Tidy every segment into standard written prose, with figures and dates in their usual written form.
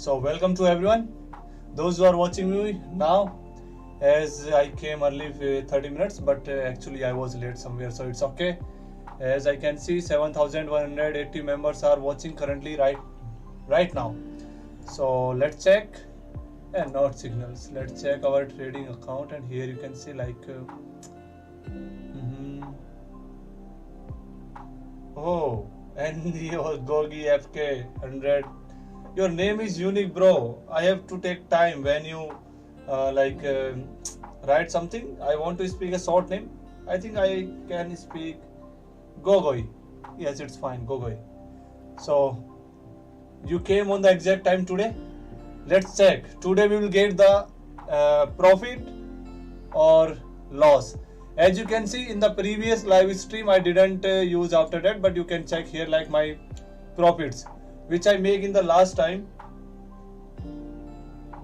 So welcome to everyone, those who are watching me now. As I came early 30 minutes, but actually I was late somewhere, so it's okay. As I can see, 7,180 members are watching currently right now. So let's check, and not signals. Let's check our trading account, and here you can see oh, and your Gogi FK 100. Your name is unique, bro. I have to take time when you write something. I want to speak a short name. I think I can speak Gogoi. Yes, it's fine, Gogoi. So you came on the exact time today. Let's check. Today we will get the profit or loss. As you can see in the previous live stream, I didn't use after that, but you can check here like my profits which I make in the last time.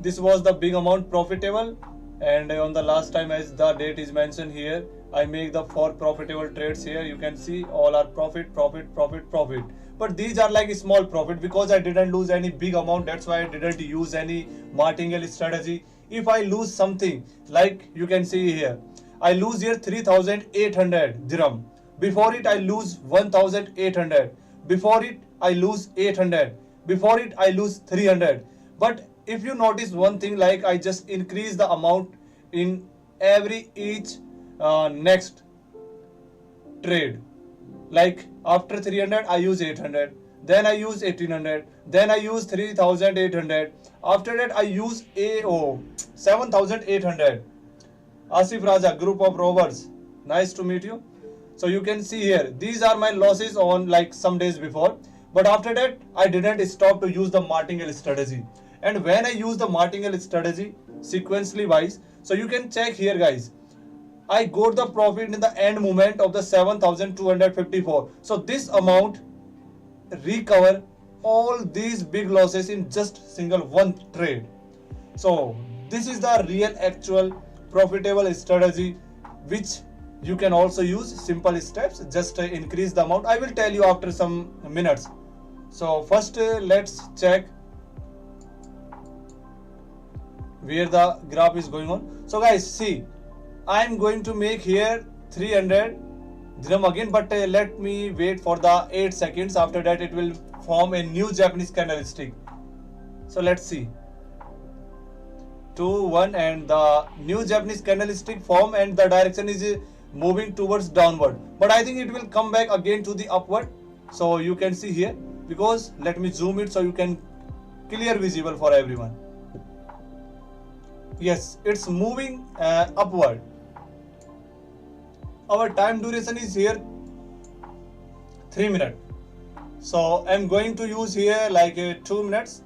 This was the big amount profitable, and on the last time, as the date is mentioned here, I make the 4 profitable trades here. You can see all are profit. But these are like small profit because I didn't lose any big amount. That's why I didn't use any martingale strategy. If I lose something, like you can see here, I lose here 3,800 dirham. Before it, I lose 1,800. Before it, I lose 800. Before it, I lose 300. But if you notice one thing, like I just increase the amount in each next trade. Like after 300, I use 800. Then I use 1800. Then I use 3,800. After that, I use 7,800. Asif Raja, group of robbers. Nice to meet you. So you can see here, these are my losses on like some days before. But after that, I didn't stop to use the martingale strategy. And when I use the martingale strategy, sequentially wise, so you can check here guys, I got the profit in the end moment of the 7,254. So this amount recover all these big losses in just single one trade. So this is the real actual profitable strategy which you can also use. Simple steps, just increase the amount. I will tell you after some minutes. So first let's check where the graph is going on. So guys, see, I am going to make here 300 dirham again, but let me wait for the 8 seconds. After that it will form a new Japanese candlestick. So let's see. 2, 1, and the new Japanese candlestick form, and the direction is moving towards downward. But I think it will come back again to the upward. So you can see here, because let me zoom it so you can clear visible for everyone. Yes, it's moving upward. Our time duration is here 3 minutes. So I'm going to use here like 2 minutes,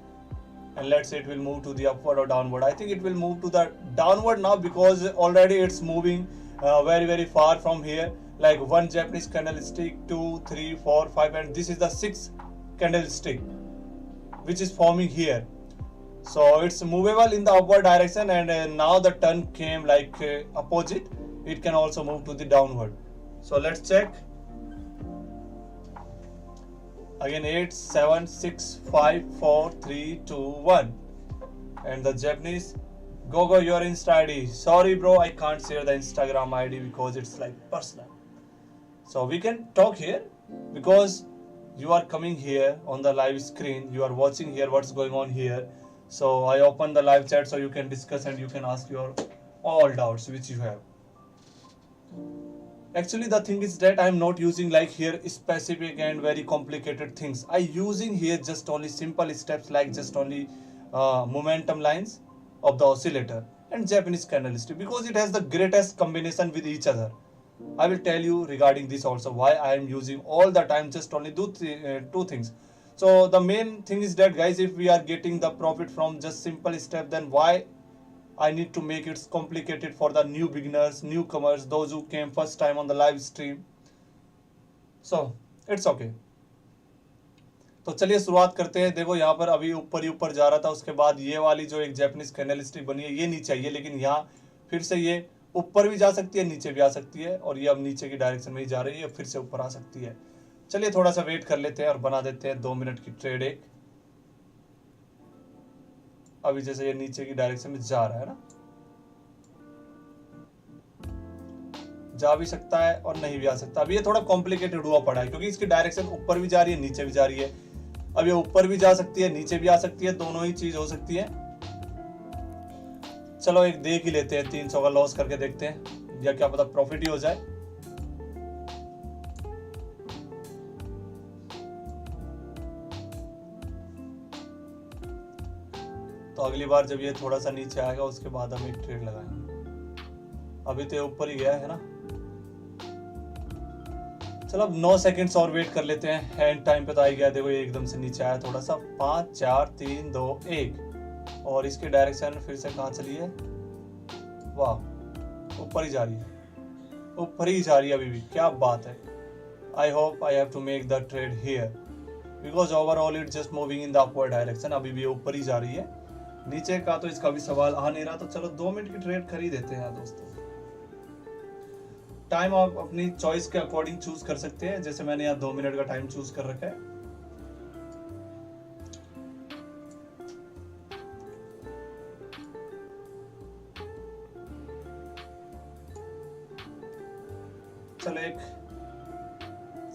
and let's say it will move to the upward or downward. I think it will move to the downward now because already it's moving very far from here. Like 1 Japanese candlestick, 2, 3, 4, 5, and this is the 6th candlestick which is forming here. So it's movable in the upward direction, and now the turn came like opposite. It can also move to the downward. So let's check. Again 8, 7, 6, 5, 4, 3, 2, 1. And the Japanese, Gogo, your Insta ID. Sorry bro, I can't share the Instagram ID because it's like personal. So we can talk here because you are coming here on the live screen. You are watching here what's going on here. So I open the live chat so you can discuss and you can ask your all doubts which you have. Actually the thing is that I am not using like here specific and very complicated things. I using here just only simple steps, like just only momentum lines of the oscillator and Japanese candlestick, because it has the greatest combination with each other. I will tell you regarding this also why I am using all the time just only two things. So the main thing is that guys, if we are getting the profit from just simple step, then why I need to make it complicated for the new beginners, newcomers, those who came first time on the live stream. So it's okay. तो चलिए शुरुआत करते हैं. देखो यहाँ पर अभी ऊपर ही ऊपर जा रहा था, उसके बाद ये वाली जो एक जैपनीज कैंडलस्टिक बनी है ये नीचे आई है, लेकिन यहाँ फिर से ये ऊपर भी जा सकती है, नीचे भी आ सकती है, और ये अब नीचे की डायरेक्शन में ही जा रही है, फिर से ऊपर आ सकती है. चलिए थोड़ा सा वेट कर लेते हैं और बना देते हैं 2 मिनट की ट्रेड एक. अभी जैसे ये नीचे की डायरेक्शन में जा रहा है ना, जा भी सकता है और नहीं भी आ सकता। अभी ये थोड़ा कॉम्प्लिकेटेड हुआ पड़ा है क्योंकि इसकी डायरेक्शन ऊपर भी जा रही है, नीचे भी जा रही है। अब ये ऊपर भी जा सकती है, नीचे भी आ सकती है, दोनों ही चीज हो सकती है। चलो एक देख ही लेते हैं, 300 का लॉस करके देखते हैं, या क्या पता प्रॉफिट ही हो जाए। तो अगली बार जब ये थोड़ा सा नीचे आएगा उसके बाद हम एक ट्रेड लगाएंगे। अभी तो ऊपर ही गया है ना। चलो अब 9 सेकंड्स और वेट कर लेते हैं। एंड टाइम पे तो आ ही गया, देखो ये एकदम से नीचे आया थोड़ा सा। 5 4 3 2 1 और इसकी डायरेक्शन फिर से कहाँ चली है? वाह, ऊपर ही जा रही है, ऊपर ही जा रही है अभी भी। क्या बात है। I hope I have to make the trade here because overall it just moving in the upward direction. अभी भी ऊपर ही जा रही है, नीचे का तो इसका भी सवाल आ नहीं रहा। तो चलो 2 मिनट की ट्रेड खरीद देते हैं दोस्तों। टाइम आप अपनी चॉइस के अकॉर्डिंग चूज कर सकते हैं, जैसे मैंने यहाँ 2 मिनट का टाइम चूज कर रखा है। चलो एक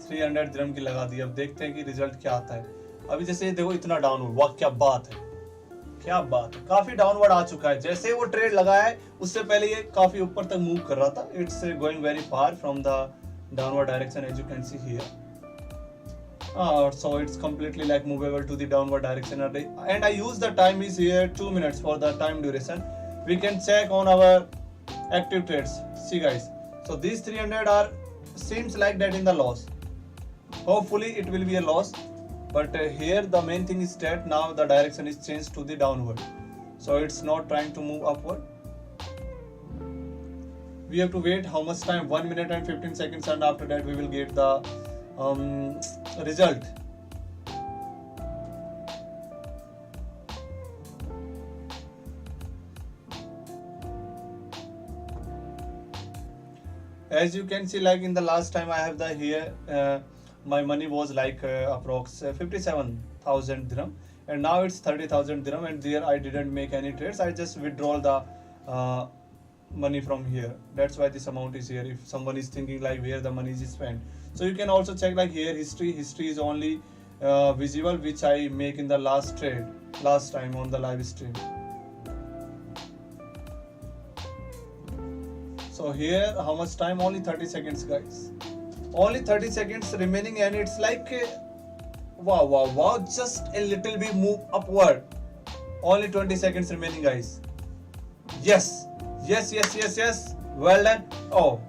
300 दिरहम की लगा दी। अब देखते हैं कि रिजल्ट क्या आता है। अभी जैसे देखो इतना डाउनवर्ड, वाह क्या बात है, क्या बात है, काफी डाउनवर्ड आ चुका है। जैसे वो ट्रेड लगाया है उससे पहले ये काफी ऊपर तक मूव कर रहा था। It's going very far from the downward direction as you can see here. So it's completely like movable to the downward direction, and I use the time is here 2 minutes for the time duration. We can check on our active trades. See guys, so these 300 are seems like that in the loss. Hopefully it will be a loss, but here the main thing is that now the direction is changed to the downward, so it's not trying to move upward. We have to wait how much time? 1 minute and 15 seconds, and after that we will get the result. As you can see, like in the last time I have the here my money was like approx 57,000 dirham, and now it's 30,000 dirham, and there I didn't make any trades. I just withdraw the money from here. That's why this amount is here. If someone is thinking like where the money is spent, so you can also check like here history is only visible which I make in the last trade last time on the live stream. So here how much time? Only 30 seconds guys, only 30 seconds remaining, and it's like wow, just a little bit move upward. Only 20 seconds remaining guys. Yes, well done. Oh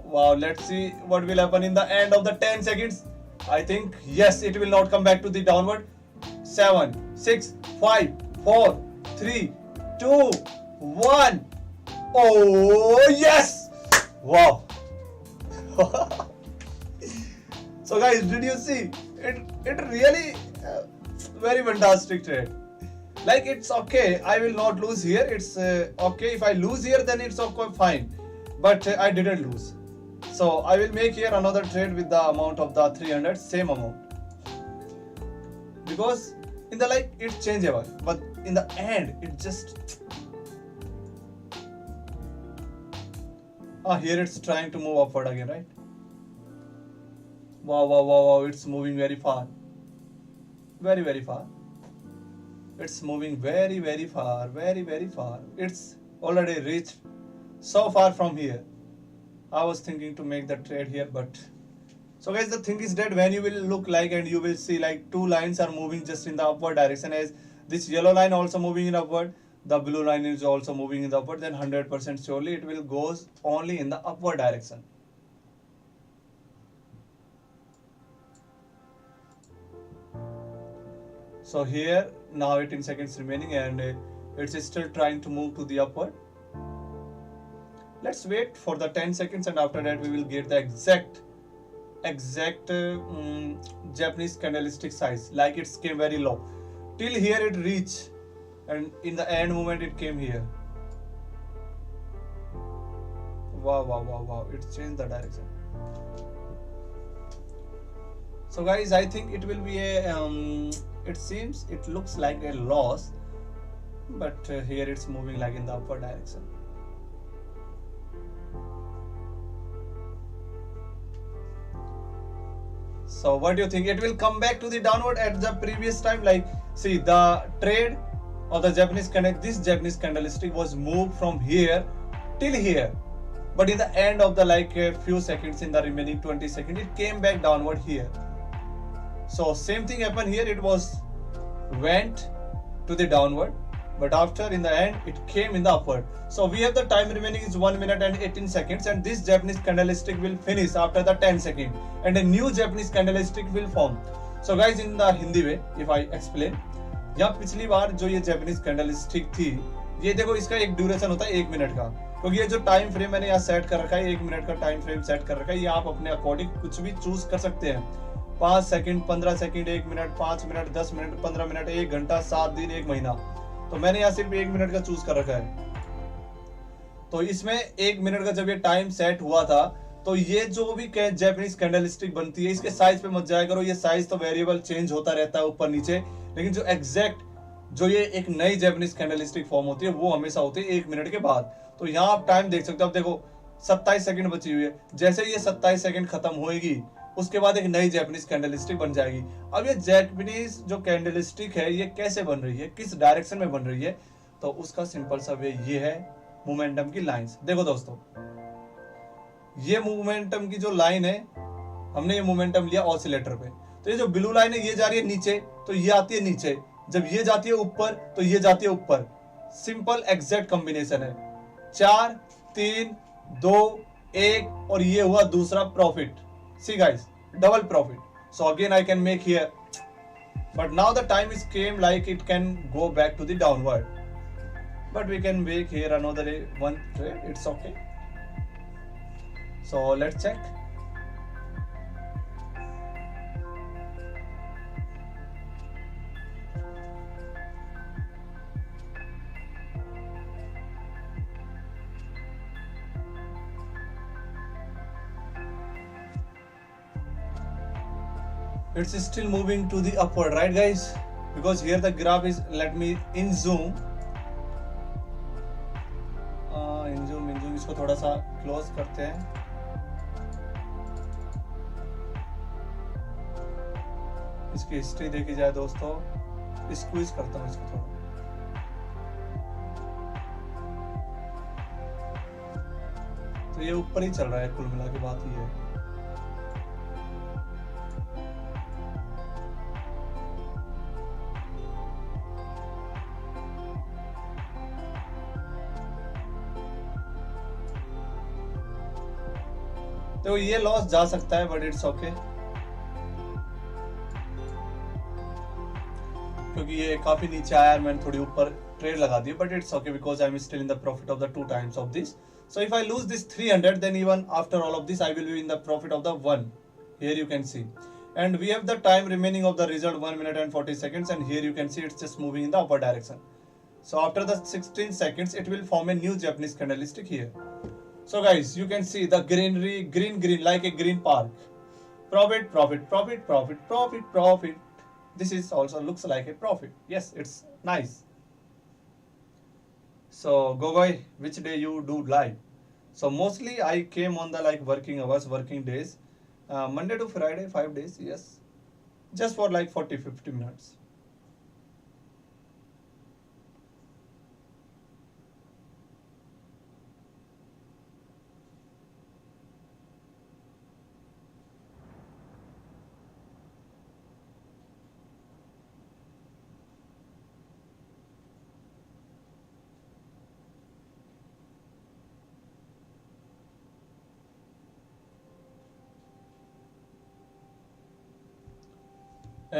wow, let's see what will happen in the end of the 10 seconds. I think yes, it will not come back to the downward. 7 6 5 4 3 2 1. Oh yes, wow. So guys, did you see it really very fantastic trade. Like it's okay, I will not lose here. It's okay if I lose here, then it's okay, fine, but I didn't lose. So I will make here another trade with the amount of the 300, same amount, because in the like it's changeable, but in the end it just here it's trying to move upward again, right? Wow, it's moving very far, very far. It's moving very far, very far. It's already reached so far from here. I was thinking to make the trade here, but so guys, the thing is that when you will look like and you will see like two lines are moving just in the upward direction, as this yellow line also moving in upward, the blue line is also moving in the upward, then 100% surely it will goes only in the upward direction. So here now 18 seconds remaining, and it's still trying to move to the upward. Let's wait for the 10 seconds, and after that we will get the exact Japanese candlestick size. Like it came very low till here it reached, and in the end moment it came here. Wow, it changed the direction. So guys, I think it will be a It seems, it looks like a loss, but here it's moving like in the upward direction. So what do you think? It will come back to the downward at the previous time? Like, see, the trade of the Japanese candle, this Japanese candlestick was moved from here till here, but in the end of the like a few seconds, in the remaining 20 seconds, it came back downward here. So same thing happened here. It was went to the downward, but after in the end it came in the upward. So we have the time remaining is 1 minute and 18 seconds, and this Japanese candlestick will finish after the 10 second, and a new Japanese candlestick will form. So guys, in the Hindi way if I explain, यहाँ पिछली बार जो ये Japanese candlestick थी, ये देखो इसका एक duration होता है 1 मिनट का, क्योंकि ये जो टाइम फ्रेम मैंने यहाँ सेट कर रखा है 1 मिनट का टाइम फ्रेम सेट कर रखा है, ये आप अपने अकॉर्डिंग कुछ भी चूज कर सकते हैं। 5 second, 15 second, 1 minute, 5 minute, 10 minute, 15 minute, 1 घंटा, 7 दिन, 1 महीना। तो मैंने यहाँ सिर्फ 1 मिनट का चूज कर रखा है। तो इसमें 1 मिनट का जब ये टाइम सेट हुआ था, तो ये जो भी जैपनीज कैंडलस्टिक बनती है, इसके साइज पे मत जाया करो। ये साइज तो वेरिएबल चेंज होता रहता है ऊपर नीचे, लेकिन जो एग्जैक्ट जो ये एक नई जैपनीज कैंडलस्टिक फॉर्म होती है वो हमेशा होती है 1 मिनट के बाद। तो यहाँ आप टाइम देख सकते हो। अब देखो 27 सेकंड बची हुई है। जैसे ये 27 सेकंड खत्म होएगी, उसके बाद एक नई जैपनीज कैंडलस्टिक बन जाएगी। अब ये जैपनीज जो कैंडलस्टिक है ये कैसे बन रही है, किस डायरेक्शन में बन रही है, तो उसका सिंपल सा वे ये है मोमेंटम की लाइंस। देखो दोस्तों, ये मोमेंटम की जो लाइन है, हमने ये मोमेंटम लिया ऑसिलेटर पे, तो ये जो ब्लू लाइन है ये जा रही है नीचे, तो ये आती है नीचे। जब ये जाती है ऊपर तो ये जाती है ऊपर। सिंपल एग्जैक्ट कॉम्बिनेशन है। 4 3 2 1 और ये हुआ दूसरा profit. See guys, double profit. So again I can make here, but now the time is came like it can go back to the downward, but we can make here another one trade. It's okay. So let's check. It's still moving to the upward, right guys? Because here the graph is, let me in zoom, in zoom इसको थोड़ा सा close करते हैं। इसकी history देखी जाए दोस्तों, squeeze करता हूँ इसको थोड़ा। तो ये ऊपर ही चल रहा है, कुल मिला के बात ये है। तो ये लॉस जा सकता है, बट इट्स ओके, क्योंकि ये काफी नीचे आया, मैंने थोड़ी ऊपर ट्रेड लगा दी, but it's okay because I am still in the profit of the 2 times of this. So if I lose this 300, then even after all of this I will be in the profit of the 1. Here you can see, and we have the time remaining of the result 1 minute and 40 seconds, and here you can see it's just moving in the upward direction. So after the 16 seconds it will form a new Japanese candlestick here. So guys, you can see the greenery, green like a green park. Profit, profit, profit, profit, profit, profit. This is also looks like a profit. Yes, it's nice. So Gogoi, which day you do live? So mostly I came on the like working hours, working days, Monday to Friday, 5 days. Yes, just for like 40-50 minutes.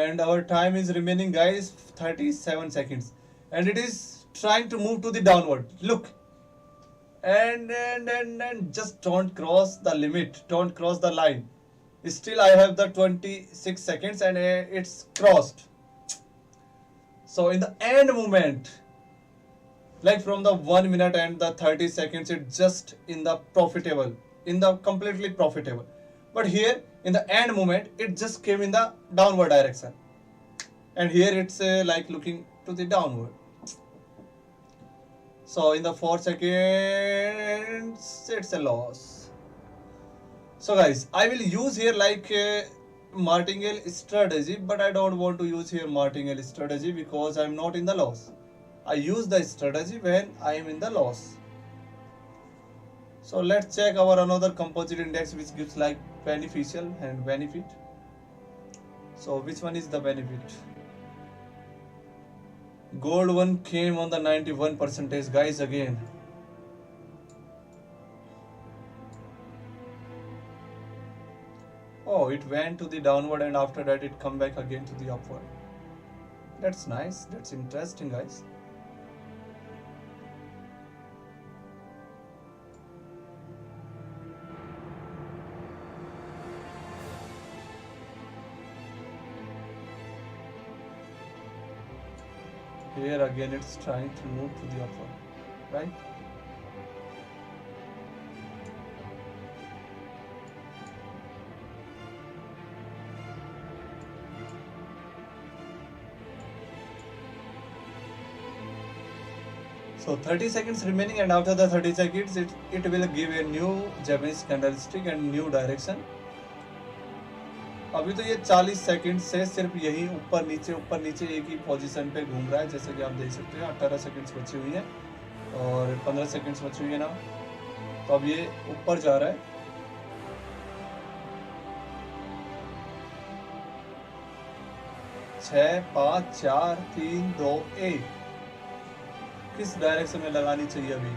And our time is remaining guys 37 seconds, and it is trying to move to the downward. Look, and just don't cross the limit, don't cross the line. Still I have the 26 seconds and it's crossed. So in the end moment, like from the 1 minute and the 30 seconds, it's just in the profitable, in the completely profitable. But here in the end moment, it just came in the downward direction, and here it's like looking to the downward. So in the 4 seconds it's a loss. So guys, I will use here like martingale strategy, but I don't want to use here martingale strategy because I'm not in the loss. I use the strategy when I am in the loss. So let's check our another composite index which gives like beneficial and benefit. So which one is the benefit? Gold one came on the 91 percentage, guys, again. Oh, it went to the downward and after that it come back again to the upward. That's nice. That's interesting, guys. Here again it's trying to move to the upward, right? So 30 seconds remaining, and after the 30 seconds it will give a new Japanese candlestick and new direction. अभी तो ये 40 second से सिर्फ यही ऊपर नीचे एक ही position पे घूम रहा है, जैसे कि आप देख सकते हैं 18 सेकंड्स बची हुई है और 15 सेकंड्स बची हुई है ना, तो अब ये ऊपर जा रहा है। छः 5 4 3 2 1 किस डायरेक्शन में लगानी चाहिए अभी?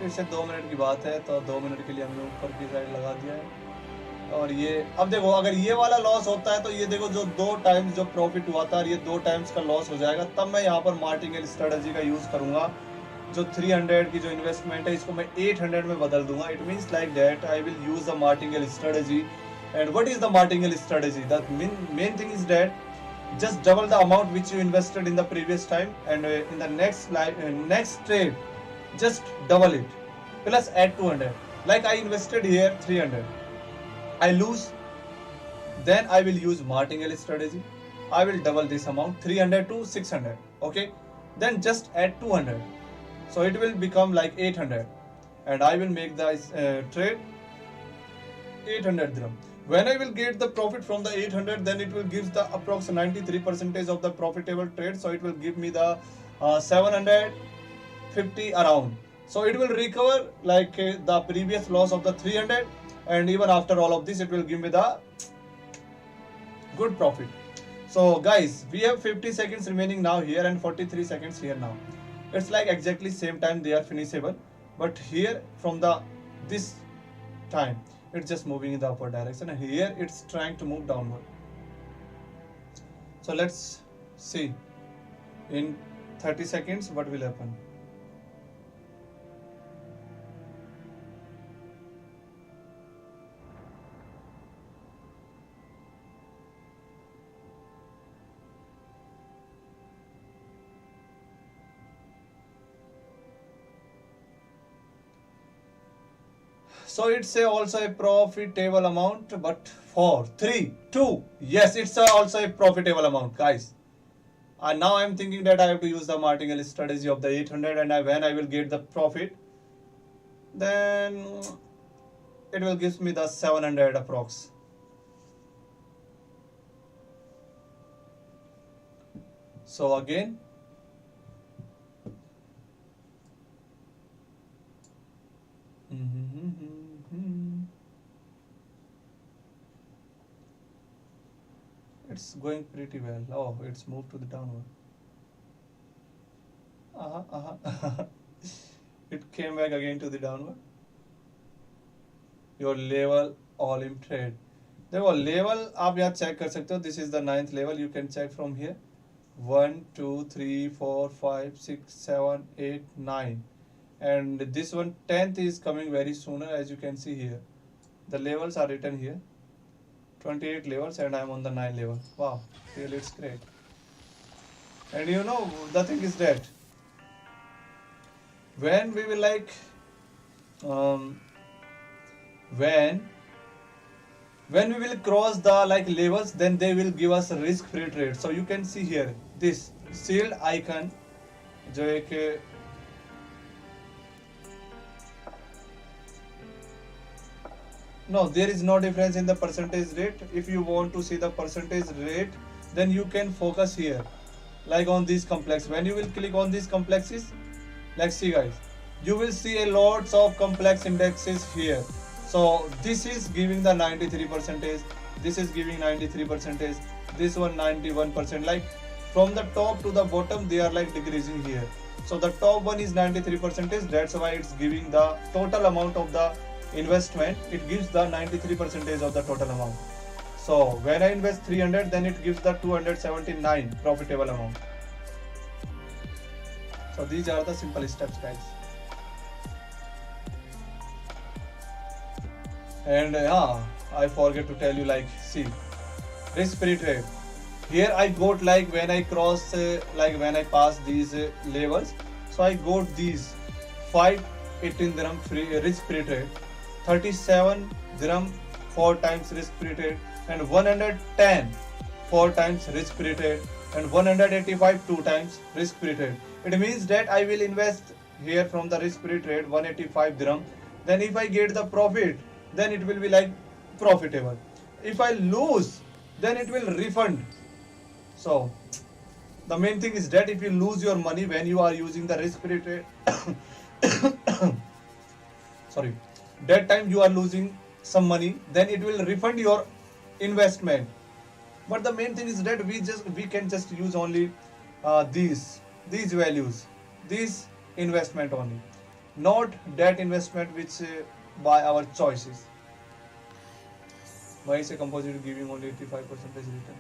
फिर से 2 मिनट की बात है, तो 2 मिनट के लिए हमने ऊपर की साइड लगा दिया है। और ये अब देखो, अगर ये वाला लॉस होता है तो ये देखो जो 2 टाइम्स जो प्रॉफिट हुआ था ये 2 टाइम्स का लॉस हो जाएगा। तब मैं यहाँ पर मार्टिंगेल स्ट्रेटजी का यूज करूंगा। जो 300 की जो इन्वेस्टमेंट है इसको मैं 800 में बदल दूंगा। It means like that I will use the martingale strategy. And what is the martingale strategy? The main thing is that just double the amount which you invested in the previous time, and in the next trade just double it plus add 200. Like I invested here 300, I lose, then I will use martingale strategy. I will double this amount 300 to 600. Okay, then just add 200, so it will become like 800, and I will make the trade 800 dirham. When I will get the profit from the 800, then it will give the approx 93% of the profitable trade. So it will give me the 750 around. So it will recover like the previous loss of the 300, and even after all of this, it will give me the good profit. So guys, we have 50 seconds remaining now here and 43 seconds here now. It's like exactly same time they are finishable, but here from the this time it's just moving in the upward direction, and here it's trying to move downward. So let's see in 30 seconds what will happen. So it's also a profitable amount, but for 3, 2, yes, it's also a profitable amount, guys. And now I'm thinking that I have to use the martingale strategy of the 800, and when I will get the profit, then it will give me the 700 approx. So again, it's going pretty well. Oh, it's moved to the downward. It came back again to the downward. Your level Olymp Trade. देखो level आप यहाँ check कर सकते हो. This is the 9th level. You can check from here. 1 2 3 4 5 6 7 8 9, and this one 10th is coming very sooner, as you can see here. The levels are written here. 28 levels, and I'm on the 9 level. Wow, really it's great. And you know the thing is that when we will like when When we will cross the like levels, then they will give us risk free trade. So you can see here this shield icon जो एक no, there is no difference in the percentage rate. If you want to see the percentage rate, then you can focus here like on this complex. When you will click on these complexes, like see guys, you will see a lots of complex indexes here. So this is giving the 93 percentage, this is giving 93 percentage, this one 91%. Like from the top to the bottom they are like decreasing here. So the top one is 93 percentage, that's why it's giving the total amount of the investment, it gives the 93 percentage of the total amount. So when I invest 300, then it gives the 279 profitable amount. So these are the simple steps guys. And I forget to tell you, like see risk free trade, here I got like when I cross like when I pass these levels, so I got these 518 dirham free risk free trade, 37 dirham 4 times risk free trade, and 110 4 times risk free trade, and 185 2 times risk free trade. It means that I will invest here from the risk free trade 185 dirham, then if I get the profit, then it will be like profitable. If I lose, then it will refund. So the main thing is that if you lose your money when you are using the risk free trade sorry, that time you are losing some money, then it will refund your investment. But the main thing is that we can just use only these values, this investment only, not that investment which by our choices. Why is a composite giving only 85% return?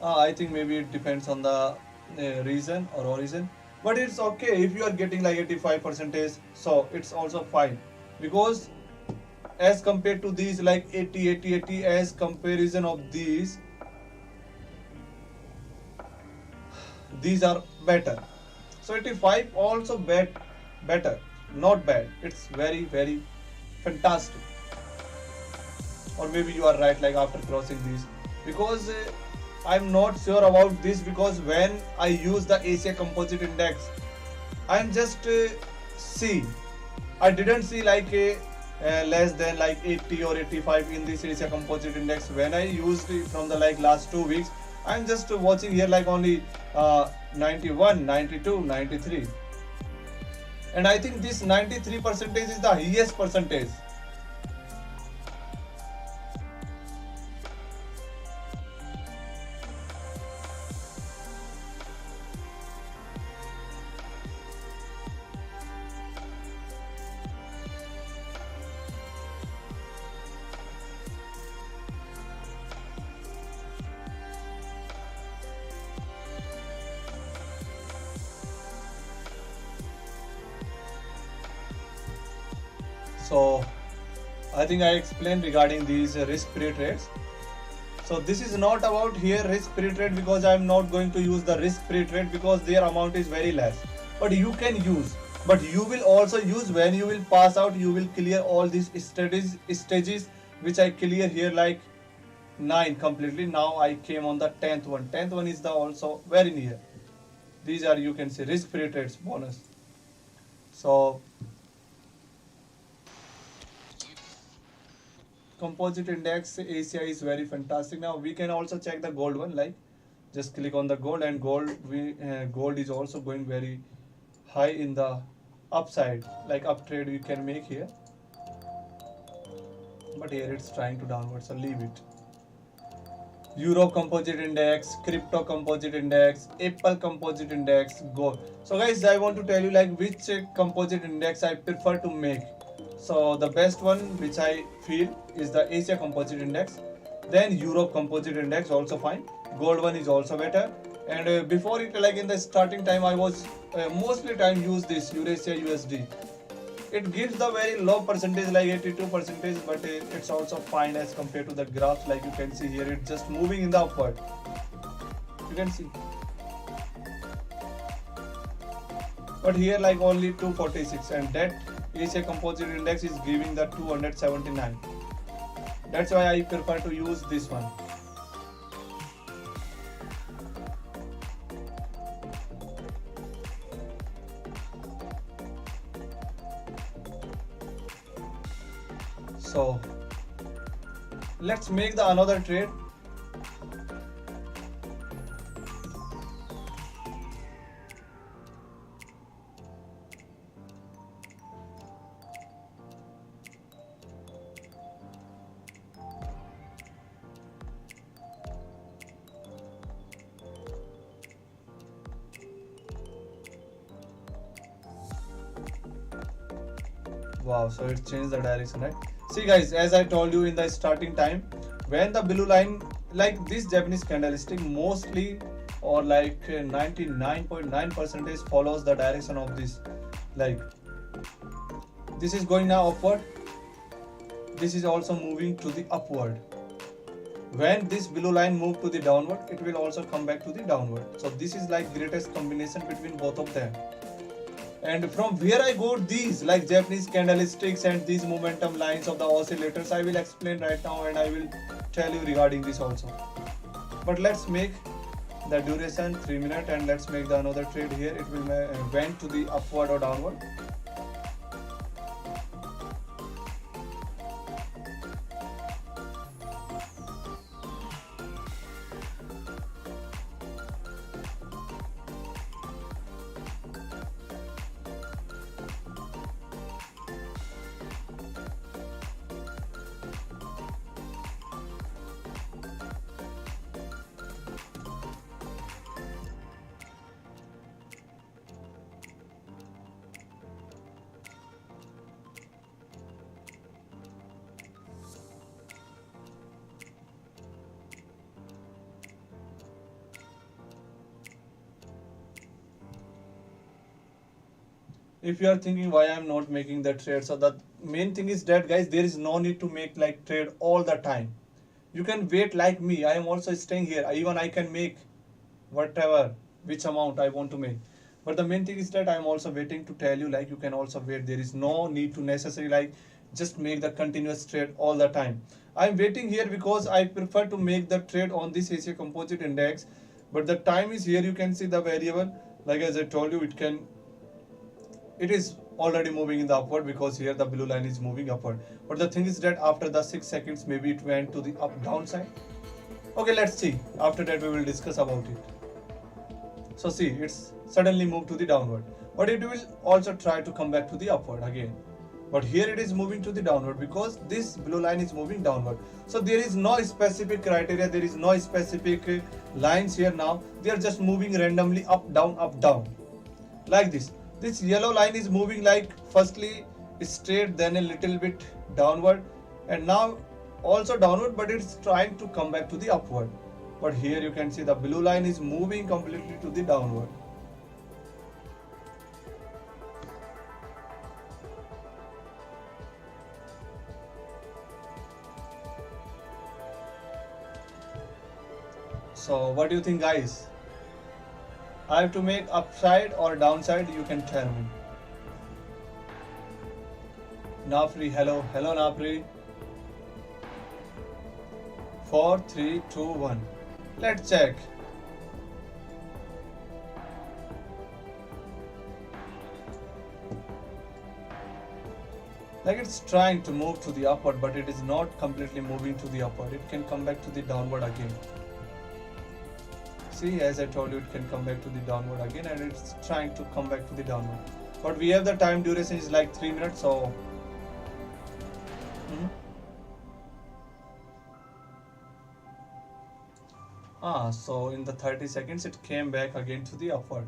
I think maybe it depends on the reason or origin, but it's okay if you are getting like 85%, so it's also fine, because as compared to these like 80 as comparison of these are better. So 85 also better, not bad, it's very very fantastic. Or maybe you are right, like after crossing these, because I'm not sure about this, because when I use the Asia Composite Index, I'm just I didn't see like a less than like 80 or 85 in this Asia Composite Index. When I used it from the like last 2 weeks, I'm just watching here like only 91, 92, 93, and I think this 93% is the highest percentage. So I think I explained regarding these risk-free trades. So this is not about here risk-free trade, because I am not going to use the risk-free trade because their amount is very less. But you can use, but you will also use when you will pass out, you will clear all these stages which I clear here like 9 completely. Now I came on the 10th one. 10th one is the also very near. These are, you can see, risk-free trades bonus. So composite index Asia is very fantastic. Now we can also check the gold one, like just click on the gold, and gold is also going very high in the upside, like up trade we can make here, but here it's trying to downward, so leave it. Euro composite index, crypto composite index, Apple composite index, gold. So guys, I want to tell you like which composite index I prefer to make. So the best one which I feel is the Asia Composite Index, then Europe Composite Index also fine, gold one is also better. And before it, like in the starting time, I was mostly time use this Eurasia USD. It gives the very low percentage like 82%, but it's also fine as compared to the graphs. Like you can see here, it's just moving in the upward, you can see, but here like only 246, and that Asia Composite Index is giving the 279. That's why I prefer to use this one. So let's make the another trade. Wow, so it changed the direction, right? See guys, as I told you in the starting time, when the blue line, like this Japanese candlestick mostly or like 99.9% follows the direction of this. Like this is going now upward, this is also moving to the upward. When this blue line move to the downward, it will also come back to the downward. So this is like greatest combination between both of them. And from where I got these like Japanese candlesticks and these momentum lines of the oscillators, I will explain right now and I will tell you regarding this also. But let's make the duration 3 minutes and let's make the another trade here. It will went to the upward or downward. If you are thinking why I'm not making the trade, so the main thing is that guys, there is no need to make like trade all the time. You can wait like me. I am also staying here. Even I can make whatever which amount I want to make. But the main thing is that I'm also waiting to tell you like you can also wait. There is no need to necessarily like just make the continuous trade all the time. I'm waiting here because I prefer to make the trade on this Asia Composite Index. But the time is here. You can see the variable. Like as I told you, it is already moving in the upward because here the blue line is moving upward. But the thing is that after the 6 seconds, maybe it went to the downside. Okay, let's see. After that, we will discuss about it. So see, it's suddenly moved to the downward. But it will also try to come back to the upward again. But here it is moving to the downward because this blue line is moving downward. So there is no specific criteria. There is no specific lines here now. They are just moving randomly up, down. Like this. This yellow line is moving like firstly straight, then a little bit downward, and now also downward, but it's trying to come back to the upward. But here you can see the blue line is moving completely to the downward. So what do you think, guys? I have to make upside or downside, you can tell me. Napri, hello Napri. 4, 3, 2, 1. Let's check. Like it's trying to move to the upward, but it is not completely moving to the upward. It can come back to the downward again. See, as I told you, it can come back to the downward again, and it's trying to come back to the downward. But we have the time duration is like 3 minutes, so so in the 30 seconds it came back again to the upward.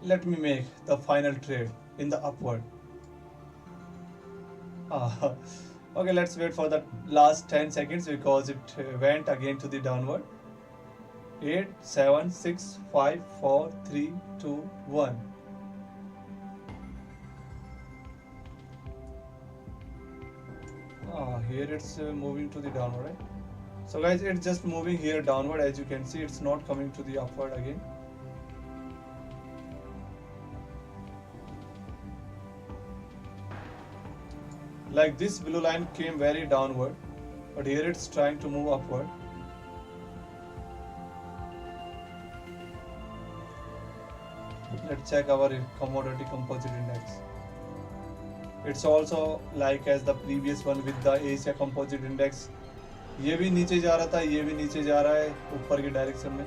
Let me make the final trade in the upward. Okay, let's wait for the last 10 seconds because it went again to the downward. 8, 7, 6, 5, 4, 3, 2, 1. Here it's moving to the downward, right? So guys, it's just moving here downward. As you can see, it's not coming to the upward again. Like this blue line came very downward, but here it's trying to move upward. Let's check our commodity composite index. It's also like as the previous one with the Asia composite index. ये भी नीचे जा रहा था, ये भी नीचे जा रहा है ऊपर की डायरेक्शन में,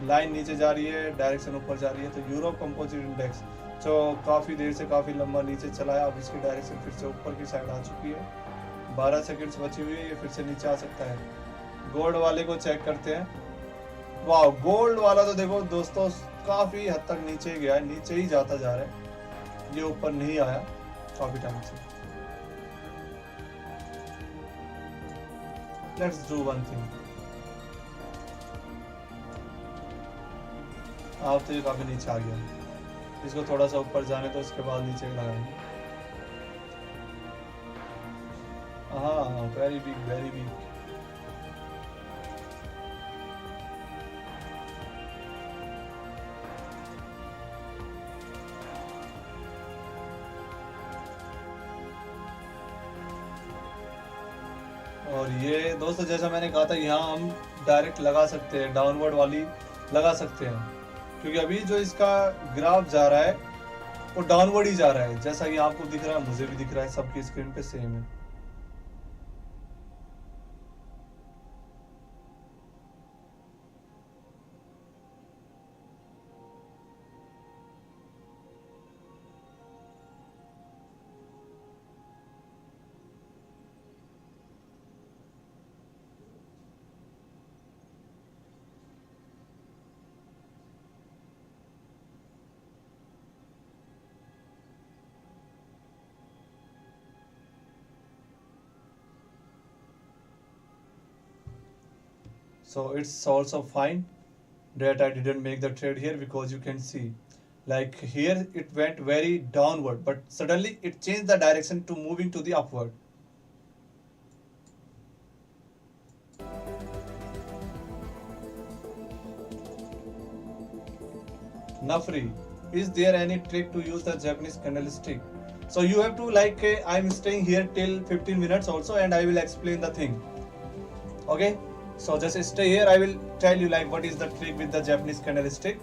लाइन नीचे जा रही है, डायरेक्शन ऊपर जा रही है। तो यूरोप कंपोजिट इंडेक्स जो काफ़ी देर से काफ़ी लंबा नीचे चला है, अब इसकी डायरेक्शन फिर से ऊपर की साइड आ चुकी है। 12 सेकंड्स बची हुई है, ये फिर से नीचे आ सकता है। गोल्ड वाले को चेक करते हैं। वाह, गोल्ड वाला तो देखो दोस्तों काफ़ी हद तक नीचे गया है, नीचे ही जाता जा रहा है, ये ऊपर नहीं आया काफ़ी टाइम से। लेट्स डू वन थिंग, आप तो ये काफ़ी नीचे आ गया, इसको थोड़ा सा ऊपर जाने तो उसके बाद नीचे लगाएंगे। हाँ, वेरी वीक, वेरी वीक। और ये दोस्तों जैसा मैंने कहा था, यहाँ हम डायरेक्ट लगा सकते हैं, डाउनवर्ड वाली लगा सकते हैं, क्योंकि अभी जो इसका ग्राफ जा रहा है वो डाउनवर्ड ही जा रहा है, जैसा कि आपको दिख रहा है, मुझे भी दिख रहा है, सबकी स्क्रीन पे सेम है। So it's also fine that I didn't make the trade here, because you can see like here it went very downward, but suddenly it changed the direction to moving to the upward. Nafri, is there any trick to use the Japanese candlestick? So you have to like I'm staying here till 15 minutes also, and I will explain the thing. Okay, so just stay here, I will tell you like what is the trick with the Japanese candlestick.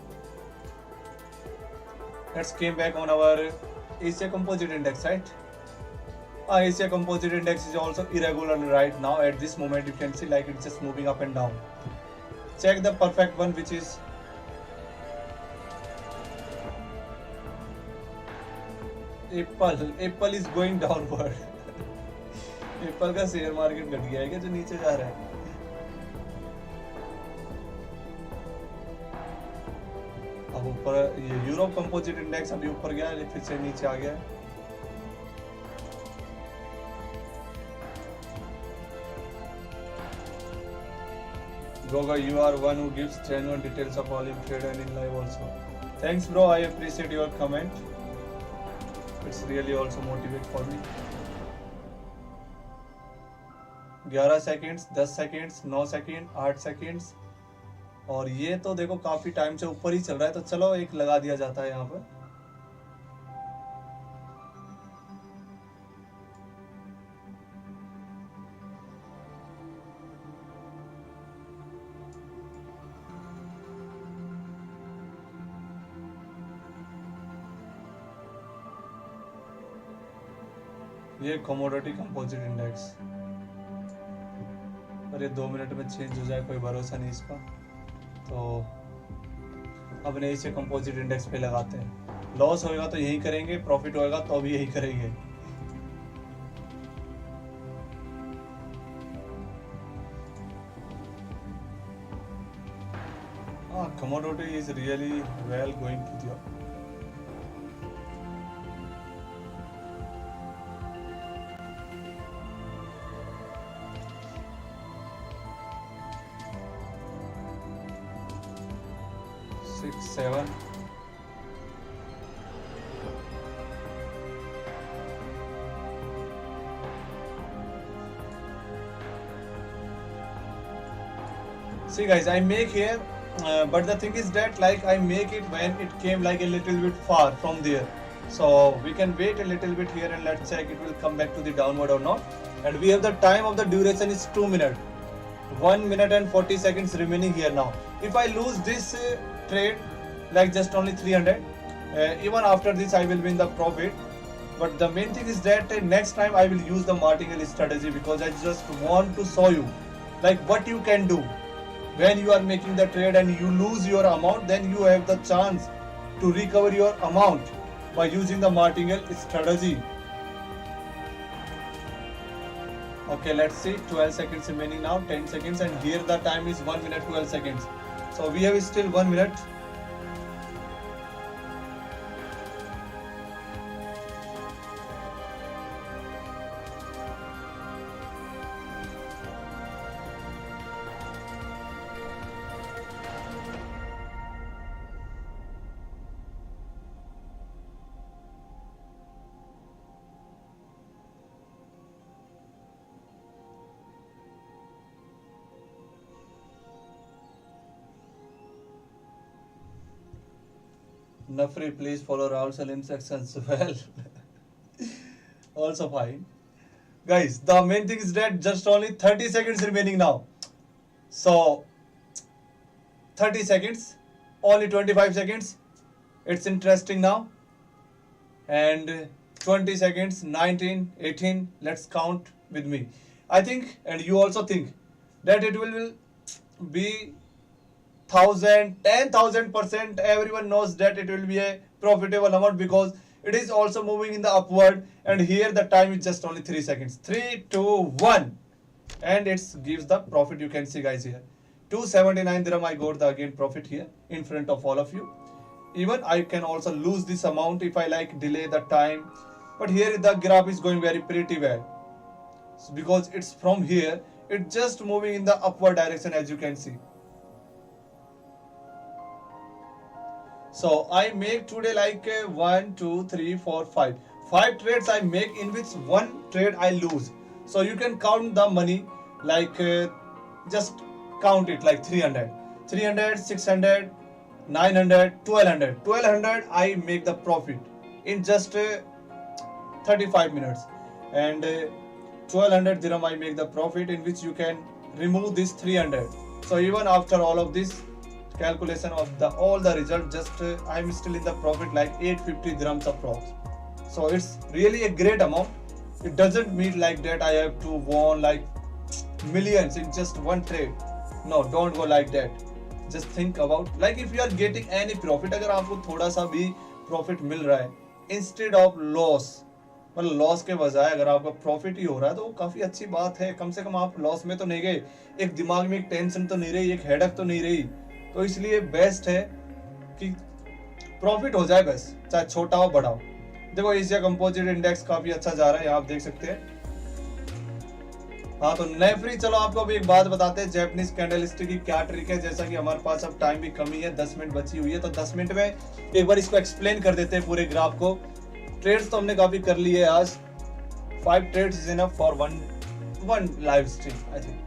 Let's came back on our Asia composite index, right? Asia composite index is also irregular right now. At this moment you can see like it's just moving up and down. Check the perfect one, which is Apple is going downward. Apple का share market घट गया है क्या, जो नीचे जा रहा है? अब ऊपर ये यूरोप कंपोजिट इंडेक्स अभी ऊपर गया है, फिर से नीचे आ गया है। Goga, you are one who gives genuine details of Olymp Trade and in live also. Thanks bro, I appreciate your comment. It's really also motivate for me. 11 seconds, 10 seconds, 9 second, 8 seconds, और ये तो देखो काफी time से ऊपर ही चल रहा है, तो चलो एक लगा दिया जाता है यहाँ पर। ये कमोडिटी कंपोजिट इंडेक्स, और ये 2 मिनट में चेंज हो जाए, कोई भरोसा नहीं इसका। तो अपने इसे कंपोजिट इंडेक्स पे लगाते हैं। लॉस होएगा तो यही करेंगे, प्रॉफिट होएगा तो भी यही करेंगे। Commodity is really well going to the 6, 7. See guys, I make here, but the thing is that like I make it when it came like a little bit far from there. So we can wait a little bit here and let's check it will come back to the downward or not. And we have the time of the duration is 2 minutes. 1 minute and 40 seconds remaining here now. If I lose this trade like just only 300, even after this I will be in the profit. But the main thing is that next time I will use the martingale strategy, because I just want to show you like what you can do when you are making the trade and you lose your amount. Then you have the chance to recover your amount by using the martingale strategy. Okay, let's see, 12 seconds remaining now, 10 seconds, and here the time is 1 minute 12 seconds. So we have still 1 minute. Nafri, please follow Rahul's instructions. Well, also fine. Guys, the main thing is that just only 30 seconds remaining now. So, 30 seconds, only 25 seconds. It's interesting now. And 20 seconds, 19, 18. Let's count with me. I think, and you also think, that it will be 10,000% everyone knows that it will be a profitable amount, because it is also moving in the upward, and here the time is just only 3 seconds. 3 2 1, and it gives the profit. You can see guys here 279 dirham I got the again profit here in front of all of you. Even I can also lose this amount if I like delay the time, but here the graph is going very pretty well, because it's from here, it's just moving in the upward direction as you can see. So I make today like 1, 2, 3, 4, 5. 5 trades I make, in which 1 trade I lose. So you can count the money like just count it like 300, 300, 600, 900, 1200. 1200 I make the profit in just 35 minutes. And 1200 dirham I make the profit, in which you can remove this 300. So even after all of this calculation of the all the result, just I'm still in the profit like 850 dirhams approx. So it's really a great amount. It doesn't mean like that I have to won like millions in just one trade. No, don't go like that. Just think about like if you are getting any profit, अगर आपको थोड़ा सा भी profit मिल रहा है instead of loss, मतलब loss के बजाय अगर आपका प्रॉफिट ही हो रहा है तो वो काफी अच्छी बात है. कम से कम आप लॉस में तो नहीं गए, एक दिमाग में एक टेंशन तो नहीं रही, एक हेडक तो नहीं रही. तो इसलिए बेस्ट है कि प्रॉफिट हो जाए बस, चाहे छोटा हो बड़ा हो. देखो एशिया कंपोजिट इंडेक्स काफी अच्छा जा रहा है, यहाँ आप देख सकते हैं. हाँ तो नेफ्री, चलो आपको अभी एक बात बताते हैं जैपनीज कैंडलस्टिक की क्या ट्रिक है. जैसा कि हमारे पास अब टाइम भी कमी है, 10 मिनट बची हुई है, तो 10 मिनट में एक बार इसको एक्सप्लेन कर देते हैं पूरे ग्राफ को. ट्रेड्स तो हमने काफी कर लिए आज. 5 trades is enough for one live stream I think.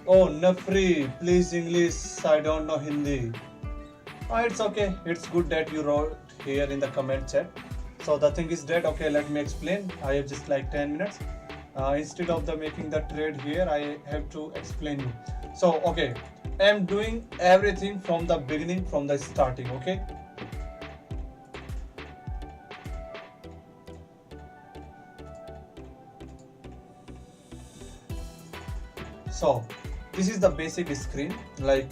Oh, Nafri, please English, I don't know Hindi. It's okay, it's good that you wrote here in the comment chat. So the thing is that, okay, let me explain. I have just like 10 minutes. Instead of the making the trade here, I have to explain you. So okay, I am doing everything from the beginning, from the starting. Okay, so this is the basic screen. Like,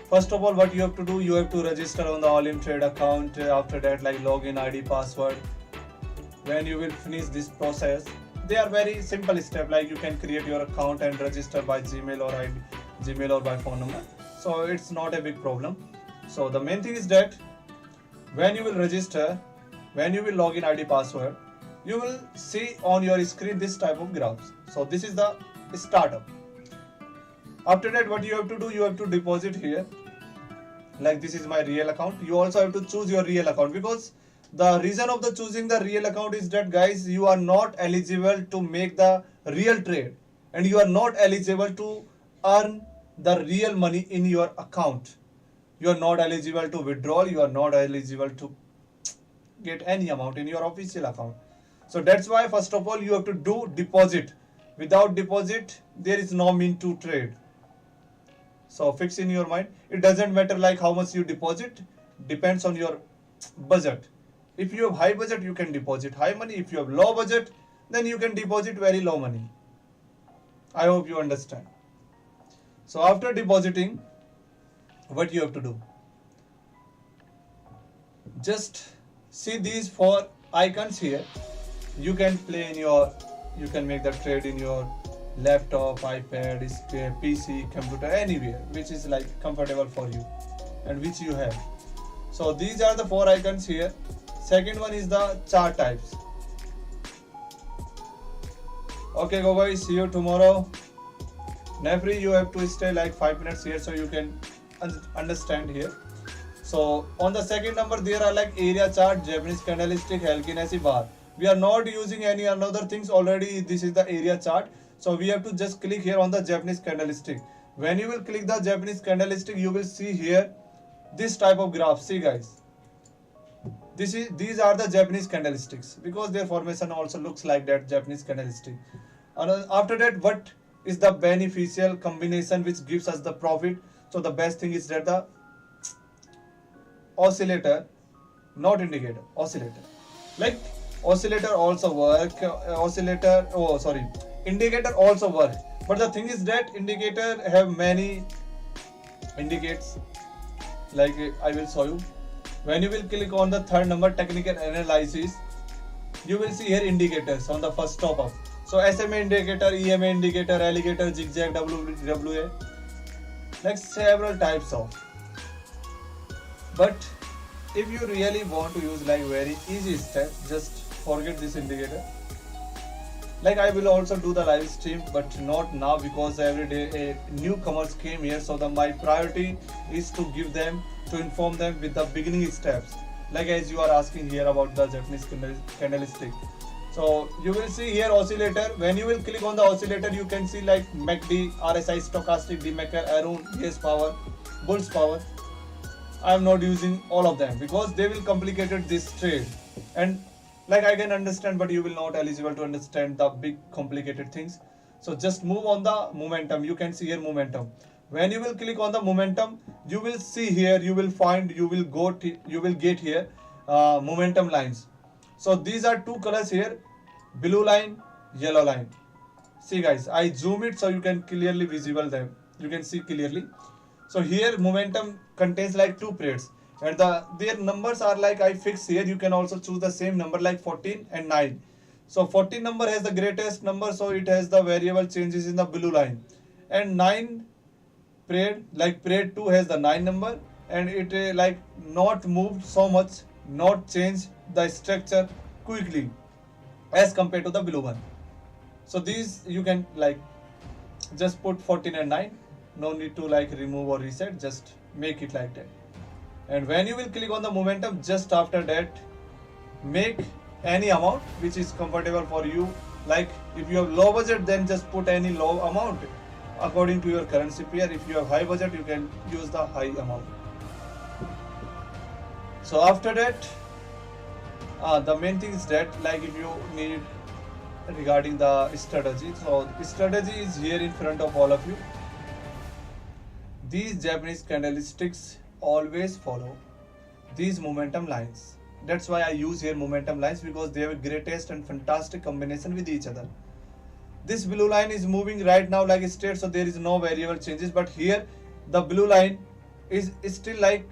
first of all, what you have to do, you have to register on the Olymp Trade account. After that, like login ID, password. When you will finish this process, they are very simple step. Like, you can create your account and register by Gmail or ID, Gmail or by phone number. So it's not a big problem. So the main thing is that when you will register, when you will log in ID, password, you will see on your screen this type of graphs. So this is the startup. After that, what you have to do, you have to deposit here. Like, this is my real account. You also have to choose your real account, because the reason of the choosing the real account is that, guys, you are not eligible to make the real trade, and you are not eligible to earn the real money in your account. You are not eligible to withdraw. You are not eligible to get any amount in your official account. So that's why, first of all, you have to do deposit. Without deposit, there is no mean to trade. So fix in your mind. It doesn't matter like how much you deposit. Depends on your budget. If you have high budget, you can deposit high money. If you have low budget, then you can deposit very low money. I hope you understand. So after depositing, what you have to do? Just see these 4 icons here. You can play in your, you can make the trade in your laptop, iPad, PC, computer, anywhere which is like comfortable for you and which you have. So these are the 4 icons here. Second one is the chart types. Okay, go guys, see you tomorrow. Nefri, you have to stay like 5 minutes here so you can understand here. So on the second number, there are like area chart, Japanese candlestick, Helkinesi bar. We are not using any another things already. This is the area chart. So we have to just click here on the Japanese candlestick. When you will click the Japanese candlestick, you will see here this type of graph. See guys, these are the Japanese candlesticks, because their formation also looks like that Japanese candlestick. And after that, what is the beneficial combination which gives us the profit? So the best thing is that the oscillator, not indicator, oscillator. Like oscillator also work, indicator also work. But the thing is that indicator have many indicates. Like I will show you. When you will click on the third number, technical analysis, you will see here indicators on the first top up. So SMA indicator, EMA indicator, alligator, zigzag, WA, like several types of. But if you really want to use like very easy step, just forget this indicator. Like I will also do the live stream, but not now, because every day newcomers came here. So my priority is to give them, to inform them with the beginning steps. Like as you are asking here about the Japanese candlestick. So you will see here oscillator. When you will click on the oscillator, you can see like MACD, RSI, stochastic, DMACD, Arun, yes power, bulls power. I am not using all of them because they will complicated this trade, and like I can understand, but you will not eligible to understand the big complicated things. So just move on the momentum. You can see here momentum. When you will click on the momentum, you will see here, you will find, you will get here momentum lines. So these are 2 colors here, blue line, yellow line. See guys, I zoom it so you can clearly visible them. You can see clearly. So here momentum contains like 2 periods, and their numbers are like I fix here. You can also choose the same number like 14 and 9. So 14 number has the greatest number, so it has the variable changes in the blue line, and 9 period, like period 2 has the 9 number, and it like not moved so much, not change the structure quickly as compared to the blue one. So these you can like just put 14 and 9. No need to like remove or reset, just make it like that. And when you will click on the momentum, just after that, make any amount which is comfortable for you. Like if you have low budget, then just put any low amount, according to your currency pair. If you have high budget, you can use the high amount. So after that, the main thing is that, like, if you need regarding the strategy, so strategy is here in front of all of you. These Japanese candlesticks always follow these momentum lines. That's why I use here momentum lines, because they have a greatest and fantastic combination with each other. This blue line is moving right now like straight, so there is no variable changes, but here the blue line is still like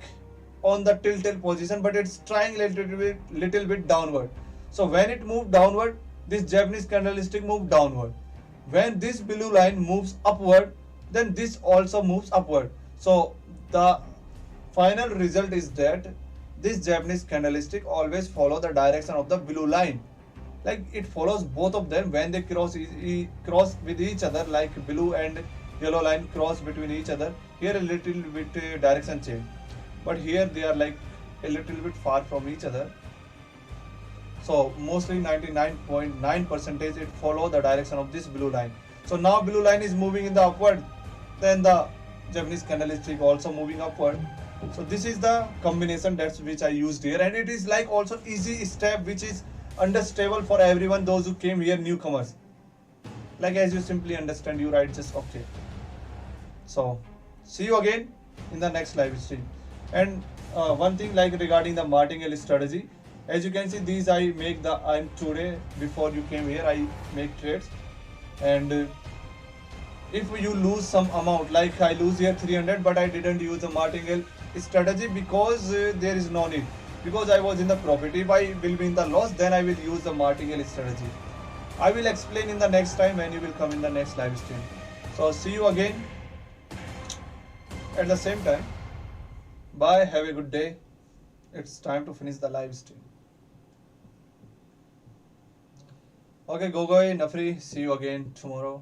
on the tilted position, but it's trying little bit downward. So when it moved downward, this Japanese candlestick moved downward. When this blue line moves upward, then this also moves upward. So the final result is that this Japanese candlestick always follow the direction of the blue line. Like, it follows both of them when they cross with each other, like blue and yellow line cross between each other. Here a little bit direction change, but here they are like a little bit far from each other. So mostly 99.9% it follow the direction of this blue line. So now blue line is moving in the upward, then the Japanese candlestick also moving upward. So this is the combination that's which I used here, and it is like also easy step which is understandable for everyone, those who came here newcomers. Like, as you simply understand, you write just okay. So see you again in the next live stream. And one thing, like regarding the martingale strategy, as you can see, these I make the I'm today before you came here I make trades. And if you lose some amount, like I lose here 300, but I didn't use the martingale strategy because there is no need, because I was in the profit. If I will be in the loss, then I will use the martingale strategy. I will explain in the next time when you will come in the next live stream. So see you again at the same time. Bye, have a good day. It's time to finish the live stream. Okay, Gogoi, Nafri, see you again tomorrow.